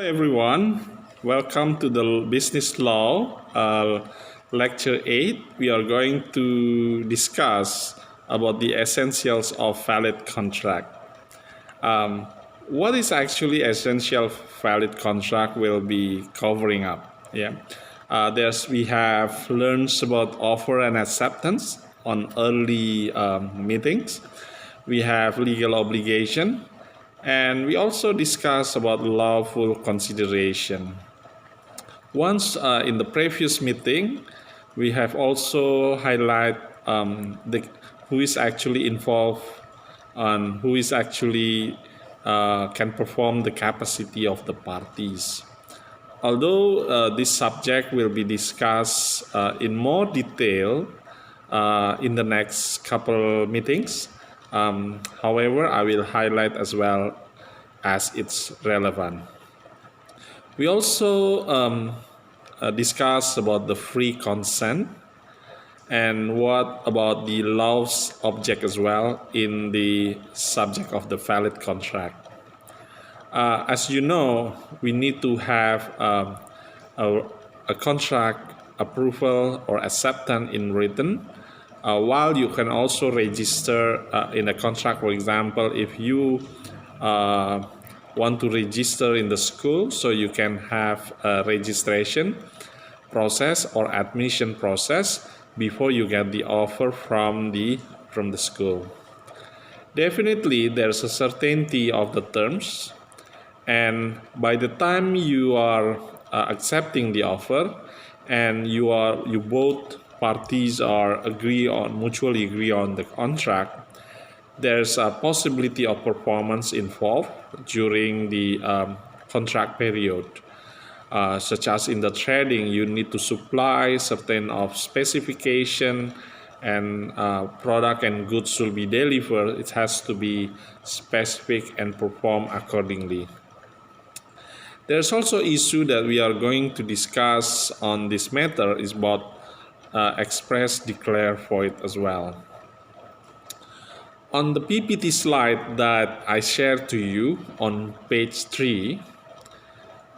everyone. Welcome to the Business Law Lecture 8. We are going to discuss about the essentials of valid contract. What is actually essential valid contract will be covering up. We have learned about offer and acceptance on early meetings. We have legal obligation, and we also discuss about lawful consideration. Once in the previous meeting, we have also highlight who is actually involved and who is actually can perform the capacity of the parties. Although this subject will be discussed in more detail in the next couple meetings, however, I will highlight as well as it's relevant. We also discuss about the free consent and what about the law's object as well in the subject of the valid contract. As you know, we need to have a contract approval or acceptance in written, while you can also register in a contract. For example, if you want to register in the school, so you can have a registration process or admission process before you get the offer from the school. Definitely, there's a certainty of the terms, and by the time you are accepting the offer and you both parties are mutually agree on the contract, there's a possibility of performance involved during the contract period, such as in the trading, you need to supply certain of specification, and product and goods will be delivered. It has to be specific and perform accordingly. There's also issue that we are going to discuss on this matter is about express declare void as well. On the PPT slide that I shared to you on page 3,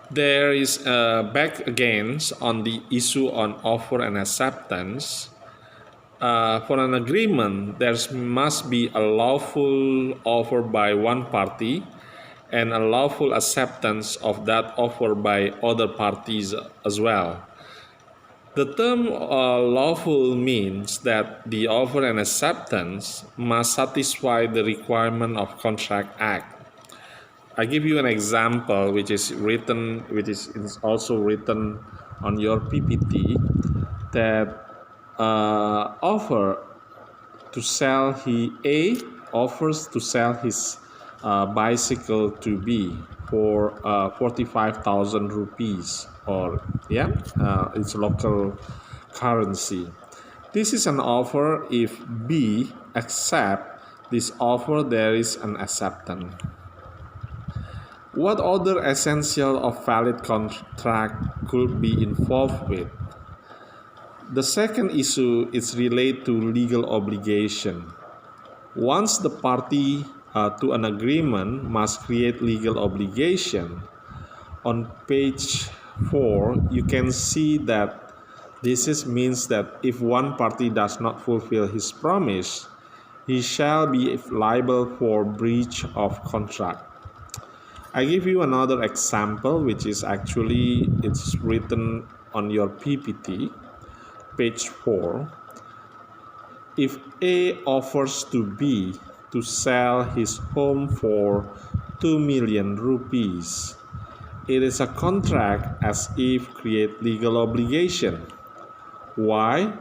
there is back again on the issue on offer and acceptance. For an agreement, there must be a lawful offer by one party and a lawful acceptance of that offer by other parties as well. The term lawful means that the offer and acceptance must satisfy the requirement of Contract Act. I give you an example which is also written on your PPT, that A offers to sell his bicycle to B for 45,000 rupees, or it's local currency. This is an offer. If B accept this offer, there is an acceptance. What other essential of valid contract could be involved with? The second issue is related to legal obligation. Once the party to an agreement must create legal obligation, on page 4 you can see that this means that if one party does not fulfill his promise, he shall be liable for breach of contract. I give you another example which is actually it's written on your PPT, page 4. If A offers to B to sell his home for 2 million rupees, it is a contract as if create legal obligation. Why?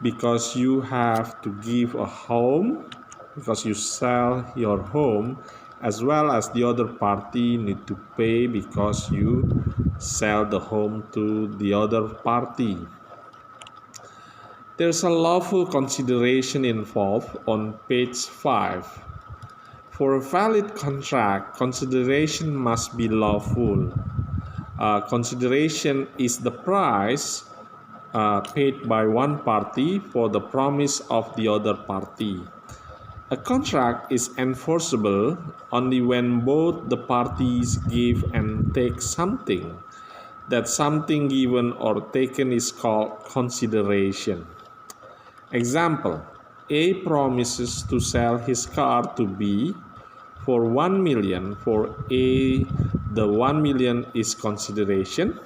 Because you have to give a home, because you sell your home, as well as the other party need to pay because you sell the home to the other party. There's a lawful consideration involved on page 5. For a valid contract, consideration must be lawful. Consideration is the price paid by one party for the promise of the other party. A contract is enforceable only when both the parties give and take something. That something given or taken is called consideration. Example: A promises to sell his car to B for 1 million. For A, the 1 million is consideration,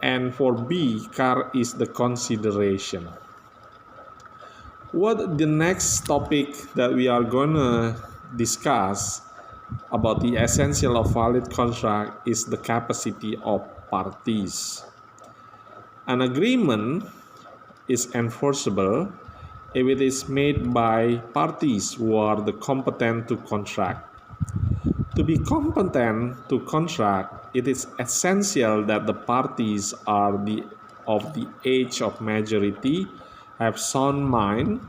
and for B, car is the consideration. What the next topic that we are gonna discuss about the essential of valid contract is the capacity of parties. An agreement is enforceable if it is made by parties who are the competent to contract. To be competent to contract, it is essential that the parties are of the age of majority, have sound mind.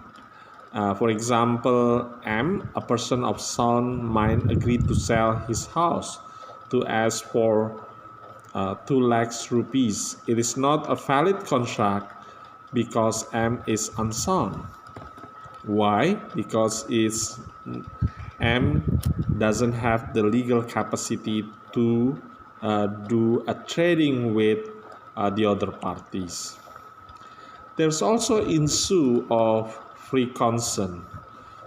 For example, M, a person of sound mind, agreed to sell his house to S for 2 lakhs rupees. It is not a valid contract because M is unsound. Why? Because M doesn't have the legal capacity to do a trading with the other parties. There's also issue of free consent.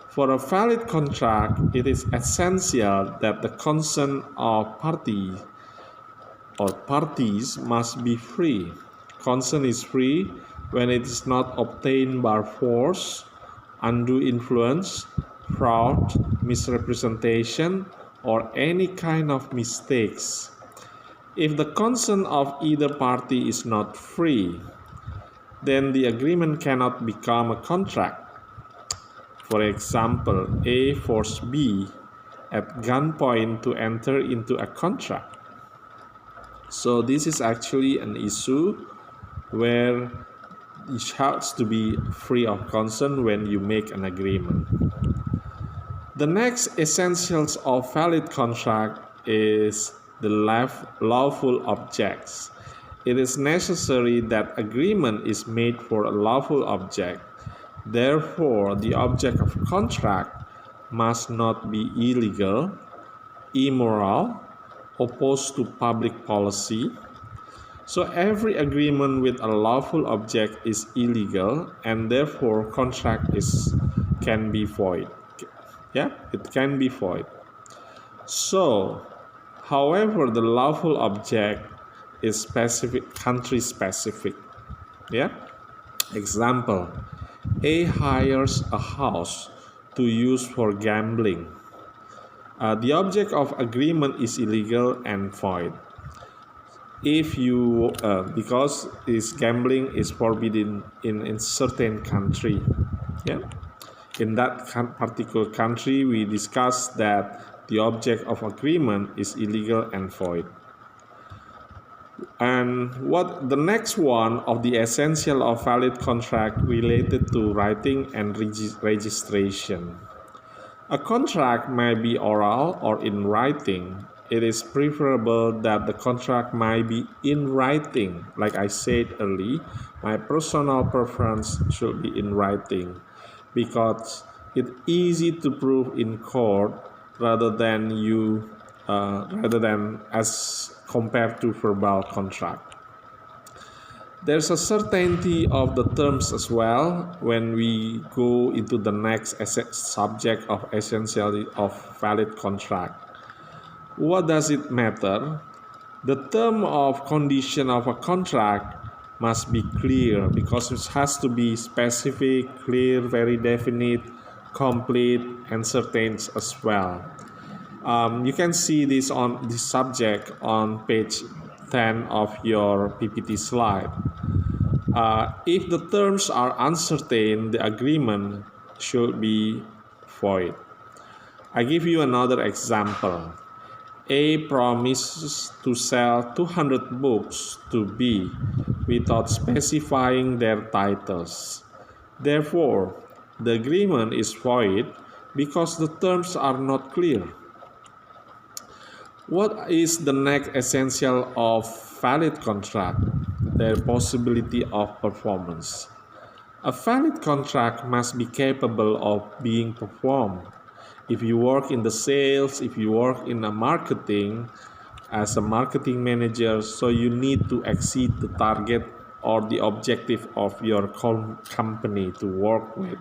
For a valid contract, it is essential that the consent of parties must be free. Consent is free when it is not obtained by force, undue influence, fraud, misrepresentation, or any kind of mistakes. If the consent of either party is not free, then the agreement cannot become a contract. For example, A forced B at gunpoint to enter into a contract. So this is actually an issue where it has to be free of consent when you make an agreement. The next essentials of valid contract is the lawful objects. It is necessary that agreement is made for a lawful object. Therefore, the object of contract must not be illegal, immoral, opposed to public policy. So every agreement with a lawful object is illegal, and therefore contract can be void. Yeah, it can be void. So, however, the lawful object is country specific. Yeah. Example: A hires a house to use for gambling. The object of agreement is illegal and void. If you because gambling is forbidden in certain country. Yeah. In that particular country, we discussed that the object of agreement is illegal and void. And what the next one of the essential of valid contract related to writing and registration. A contract may be oral or in writing. It is preferable that the contract might be in writing. Like I said earlier, my personal preference should be in writing, because it's easy to prove in court rather than as compared to verbal contract. There's a certainty of the terms as well when we go into the next subject of essentiality of valid contract. What does it matter? The term of condition of a contract must be clear, because it has to be specific, clear, very definite, complete, and certain as well. You can see this on this subject on page 10 of your PPT slide. If the terms are uncertain, the agreement should be void. I give you another example. A promises to sell 200 books to B without specifying their titles. Therefore, the agreement is void because the terms are not clear. What is the next essential of valid contract? Their possibility of performance. A valid contract must be capable of being performed. If you work in the sales, if you work in a marketing, as a marketing manager, so you need to exceed the target or the objective of your company to work with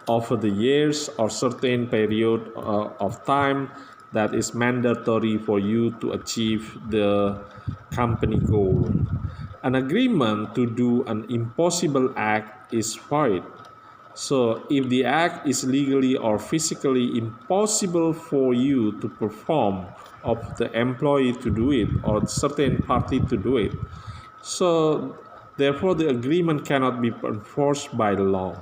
over the years or certain period of time that is mandatory for you to achieve the company goal. An agreement to do an impossible act is void. So, if the act is legally or physically impossible for you to perform, of the employee to do it, or certain party to do it, so therefore the agreement cannot be enforced by the law.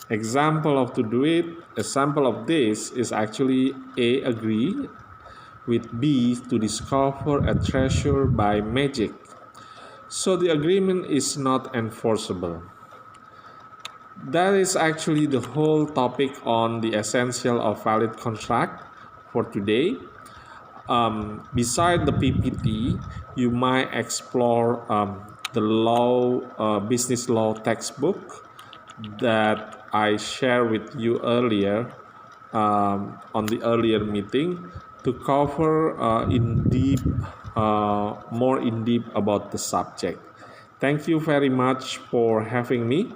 Example of to do it, example of this is actually A agree with B to discover a treasure by magic. So the agreement is not enforceable. That is actually the whole topic on the essential of valid contract for today. Beside the PPT, you might explore the business law textbook that I shared with you earlier on the earlier meeting to cover more in deep about the subject. Thank you very much for having me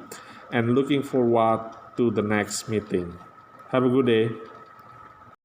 and looking forward to the next meeting. Have a good day.